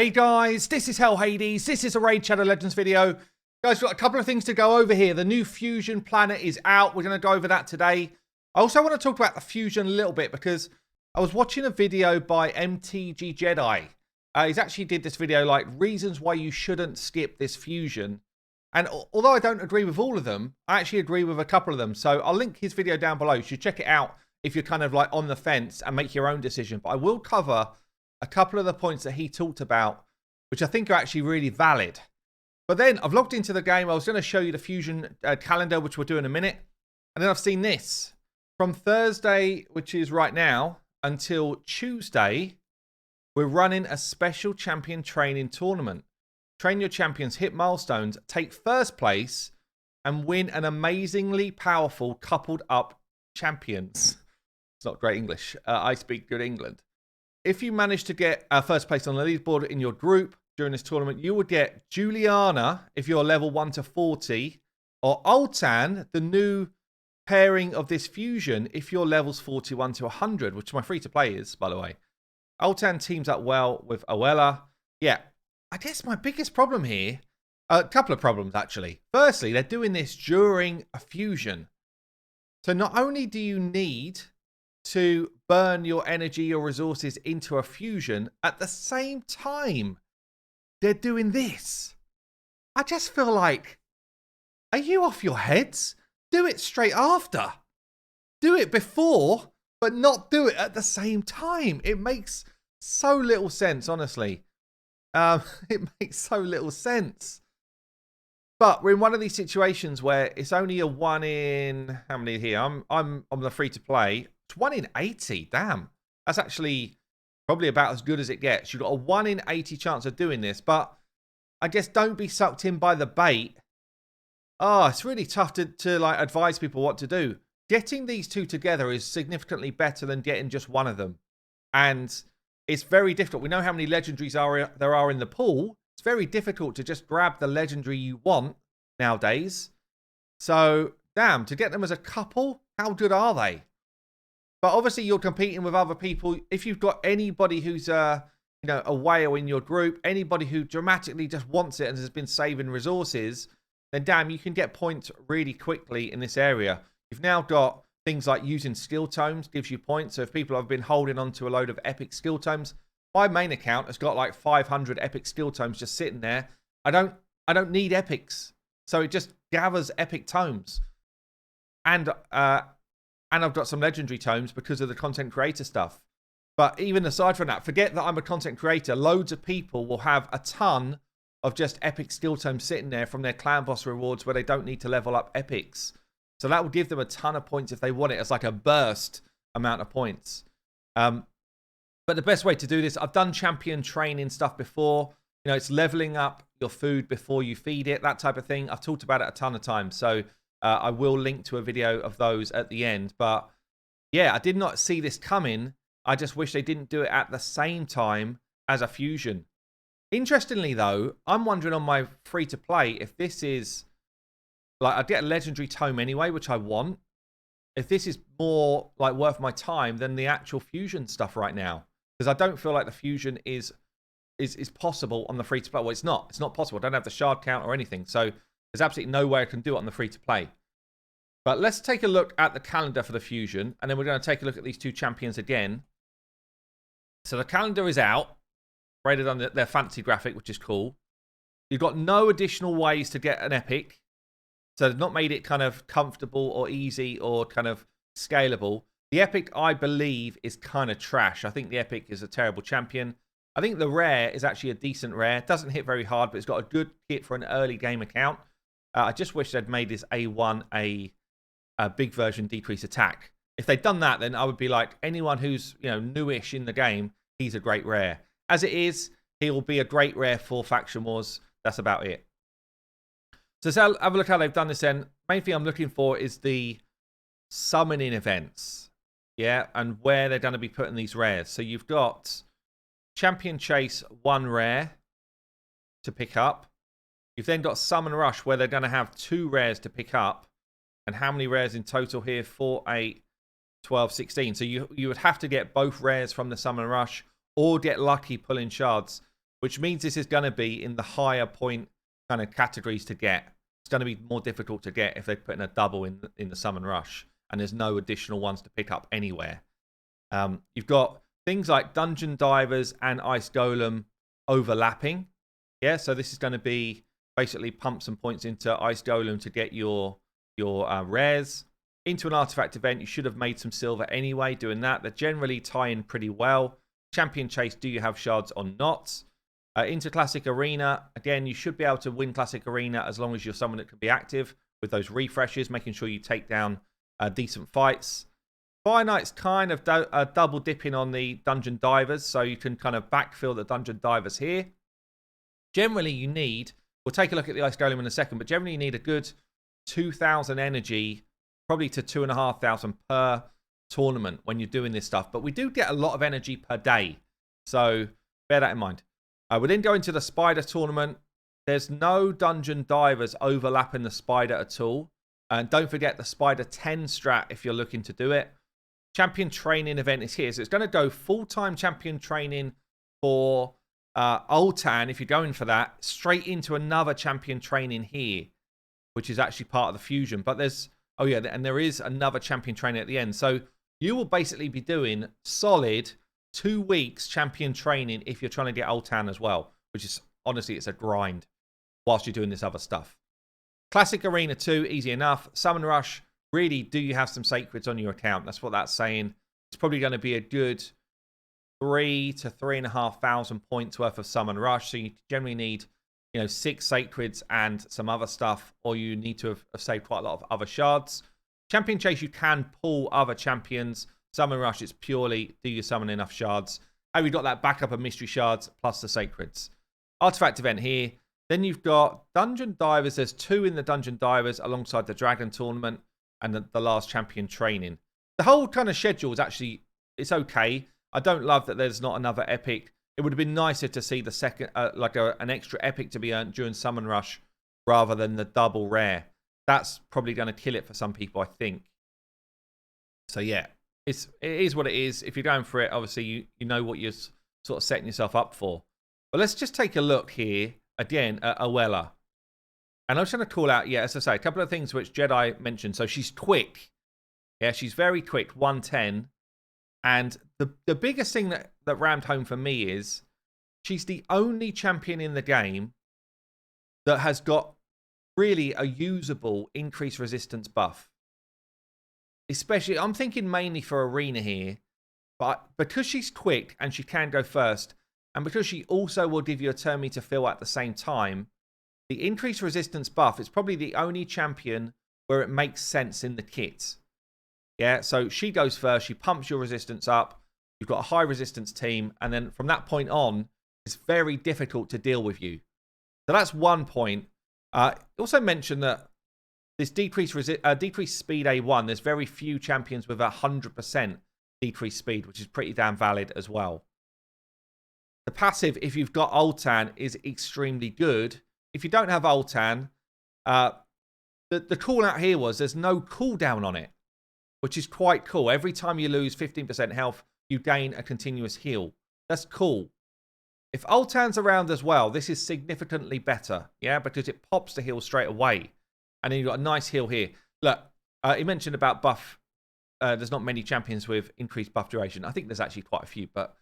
Hey guys, this is Hell Hades. This is a Raid Shadow Legends video. Guys, we've got a couple of things to go over here. The new Fusion Planet is out. We're going to go over that today. I also want to talk about the Fusion a little bit because I was watching a video by MTG Jedi. He's actually did this video like reasons why you shouldn't skip this Fusion. And although I don't agree with all of them, I actually agree with a couple of them. So I'll link his video down below. You should check it out if you're kind of like on the fence and make your own decision. But I will cover a couple of the points that he talked about, which I think are actually really valid. But then I've logged into the game. I was going to show you the Fusion calendar, which we'll do in a minute. And then I've seen this. From Thursday, which is right now, until Tuesday, we're running a special champion training tournament. Train your champions, hit milestones, take first place, and win an amazingly powerful coupled up champions. It's not great English. I speak good England. If you manage to get first place on the leaderboard in your group during this tournament, you would get Juliana if you're level 1 to 40, or Ultan, the new pairing of this Fusion, if you're levels 41 to 100, which my free-to-play is, by the way. Ultan teams up well with Oella. Yeah, I guess my biggest problem here, a couple of problems actually. Firstly, they're doing this during a Fusion. So not only do you need to burn your energy or resources into a Fusion, at the same time, they're doing this. I just feel like, are you off your heads? Do it straight after. Do it before, but not do it at the same time. It makes so little sense, honestly. It makes so little sense. But we're in one of these situations where it's only a 1 in, how many here? I'm on the free to play. It's 1 in 80. Damn. That's actually probably about as good as it gets. You've got a 1 in 80 chance of doing this, but I guess don't be sucked in by the bait. Oh, it's really tough to like advise people what to do. Getting these two together is significantly better than getting just one of them. And it's very difficult. We know how many legendaries there are in the pool. It's very difficult to just grab the legendary you want nowadays. So, damn, to get them as a couple, how good are they? But obviously you're competing with other people. If you've got anybody who's a whale in your group, anybody who dramatically just wants it and has been saving resources, then damn, you can get points really quickly in this area. You've now got things like using skill tomes gives you points. So if people have been holding on to a load of epic skill tomes, my main account has got like 500 epic skill tomes just sitting there. I don't need epics. So it just gathers epic tomes. And I've got some legendary tomes because of the content creator stuff. But even aside from that, forget that I'm a content creator. Loads of people will have a ton of just epic skill tomes sitting there from their clan boss rewards where they don't need to level up epics. So that will give them a ton of points if they want it as like a burst amount of points. But the best way to do this, I've done champion training stuff before. You know, it's leveling up your food before you feed it, that type of thing. I've talked about it a ton of times. So I will link to a video of those at the end. But yeah, I did not see this coming. I just wish they didn't do it at the same time as a Fusion. Interestingly, though, I'm wondering on my free-to-play if this is... like, I'd get a legendary tome anyway, which I want. If this is more like worth my time than the actual Fusion stuff right now. Because I don't feel like the Fusion is possible on the free-to-play. Well, it's not. It's not possible. I don't have the shard count or anything. So there's absolutely no way I can do it on the free-to-play. But let's take a look at the calendar for the Fusion. And then we're going to take a look at these two champions again. So the calendar is out. Rated on their fancy graphic, which is cool. You've got no additional ways to get an epic. So they've not made it kind of comfortable or easy or kind of scalable. The epic, I believe, is kind of trash. I think the epic is a terrible champion. I think the rare is actually a decent rare. It doesn't hit very hard, but it's got a good kit for an early game account. I just wish they'd made this A1 a big version decrease attack. If they'd done that, then I would be like, anyone who's newish in the game, he's a great rare. As it is, he'll be a great rare for Faction Wars. That's about it. So let's have a look how they've done this then. Main thing I'm looking for is the summoning events. Yeah, and where they're going to be putting these rares. So you've got Champion Chase, 1 rare to pick up. You've then got Summon Rush, where they're going to have 2 rares to pick up. And how many rares in total here? 4, 8, 12, 16. So you would have to get both rares from the Summon Rush or get lucky pulling shards. which means this is going to be in the higher point kind of categories to get. It's going to be more difficult to get if they put in a double in the Summon Rush, and there's no additional ones to pick up anywhere. You've got things like Dungeon Divers and Ice Golem overlapping. Yeah, so this is going to be basically pump some points into Ice Golem to get your rares. Into an artifact event, you should have made some silver anyway doing that. They generally tie in pretty well. Champion Chase, do you have shards or not? Into Classic Arena, again, you should be able to win Classic Arena as long as you're someone that can be active with those refreshes, making sure you take down decent fights. Fire Knight's kind of double dipping on the Dungeon Divers, so you can kind of backfill the Dungeon Divers here. Generally, you need, we'll take a look at the Ice Golem in a second, but generally you need a good 2,000 energy, probably to 2,500 per tournament when you're doing this stuff. But we do get a lot of energy per day, so bear that in mind. We then go into the Spider tournament. There's no Dungeon Divers overlapping the Spider at all. And don't forget the Spider 10 strat if you're looking to do it. Champion Training event is here. So it's going to go full-time Champion Training for Ultan, if you're going for that, straight into another Champion Training here, which is actually part of the Fusion. But there's, oh yeah, and there is another Champion Training at the end. So you will basically be doing solid 2 weeks Champion Training if you're trying to get Ultan as well, which is, honestly, it's a grind whilst you're doing this other stuff. Classic Arena 2, easy enough. Summon Rush, really, do you have some sacreds on your account? That's what that's saying. It's probably going to be a good 3 to 3,500 points worth of Summon Rush. So you generally need, 6 sacreds and some other stuff, or you need to have saved quite a lot of other shards. Champion Chase, you can pull other champions. Summon Rush, it's purely, do you summon enough shards? Have you got that backup of mystery shards plus the sacreds? Artifact event here. Then you've got Dungeon Divers. There's 2 in the Dungeon Divers alongside the Dragon Tournament and the last Champion Training. The whole kind of schedule is actually, it's okay. I don't love that there's not another epic. It would have been nicer to see the second, an extra epic to be earned during Summon Rush rather than the double rare. That's probably going to kill it for some people, I think. So yeah, it is what it is. If you're going for it, obviously you know what you're sort of setting yourself up for. But let's just take a look here again at Oella. And I'm just going to call out, yeah, as I say, a couple of things which Jedi mentioned. So she's quick. Yeah, she's very quick, 110. And the biggest thing that rammed home for me is she's the only champion in the game that has got really a usable increased resistance buff. Especially, I'm thinking mainly for Arena here. But because she's quick and she can go first, and because she also will give you a turn meter fill at the same time, the increased resistance buff is probably the only champion where it makes sense in the kit. Yeah, so she goes first. She pumps your resistance up. You've got a high resistance team. And then from that point on, it's very difficult to deal with you. So that's one point. Also mentioned that this decreased speed A1, there's very few champions with 100% decreased speed, which is pretty damn valid as well. The passive, if you've got Ultan, is extremely good. If you don't have Ultan, the call out here was there's no cooldown on it, which is quite cool. Every time you lose 15% health, you gain a continuous heal. That's cool. If Ultan's around as well, this is significantly better, yeah, because it pops the heal straight away. And then you've got a nice heal here. Look, he mentioned about buff. There's not many champions with increased buff duration. I think there's actually quite a few, but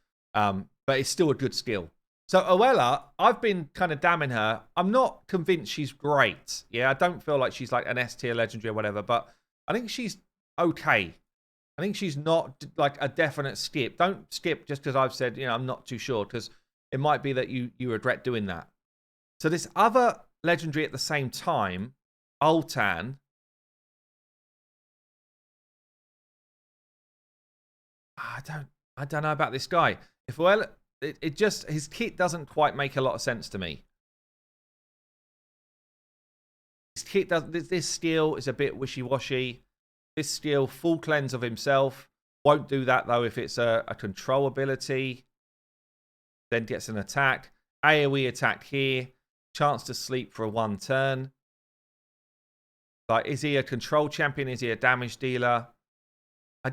it's still a good skill. So Oella, I've been kind of damning her. I'm not convinced she's great. Yeah, I don't feel like she's like an S tier legendary or whatever, but I think she's okay. I think she's not like a definite skip. Don't skip just because I've said, I'm not too sure, because it might be that you regret doing that. So this other legendary at the same time, Ultan. I don't know about this guy. If Oella, his kit doesn't quite make a lot of sense to me. His kit this skill is a bit wishy-washy. This skill, full cleanse of himself. Won't do that, though, if it's a control ability. Then gets an attack. AoE attack here. Chance to sleep for 1 turn. Like, is he a control champion? Is he a damage dealer?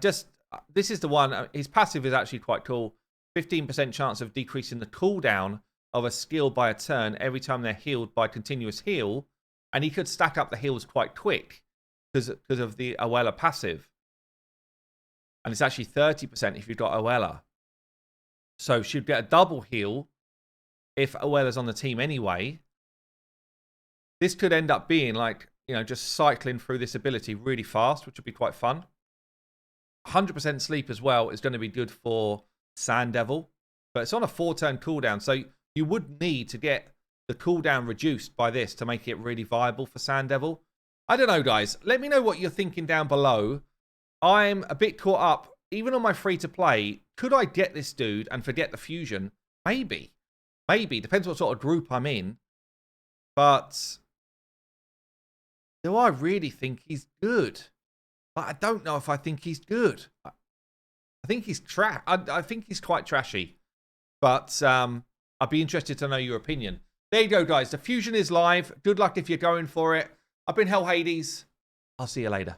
This is the one. His passive is actually quite cool. 15% chance of decreasing the cooldown of a skill by a turn every time they're healed by continuous heal. And he could stack up the heals quite quick because of the Oella passive. And it's actually 30% if you've got Oella. So she'd get a double heal if Oella's on the team anyway. This could end up being like, you know, just cycling through this ability really fast, which would be quite fun. 100% sleep as well is going to be good for Sand Devil. But it's on a 4-turn cooldown, so you would need to get the cooldown reduced by this to make it really viable for Sand Devil. I don't know, guys. Let me know what you're thinking down below. I'm a bit caught up, even on my free-to-play. Could I get this dude and forget the fusion? Maybe. Maybe. Depends what sort of group I'm in. But do I really think he's good? But I don't know if I think he's good. I think he's I think he's quite trashy. But I'd be interested to know your opinion. There you go, guys. The fusion is live. Good luck if you're going for it. I've been Hell Hades. I'll see you later.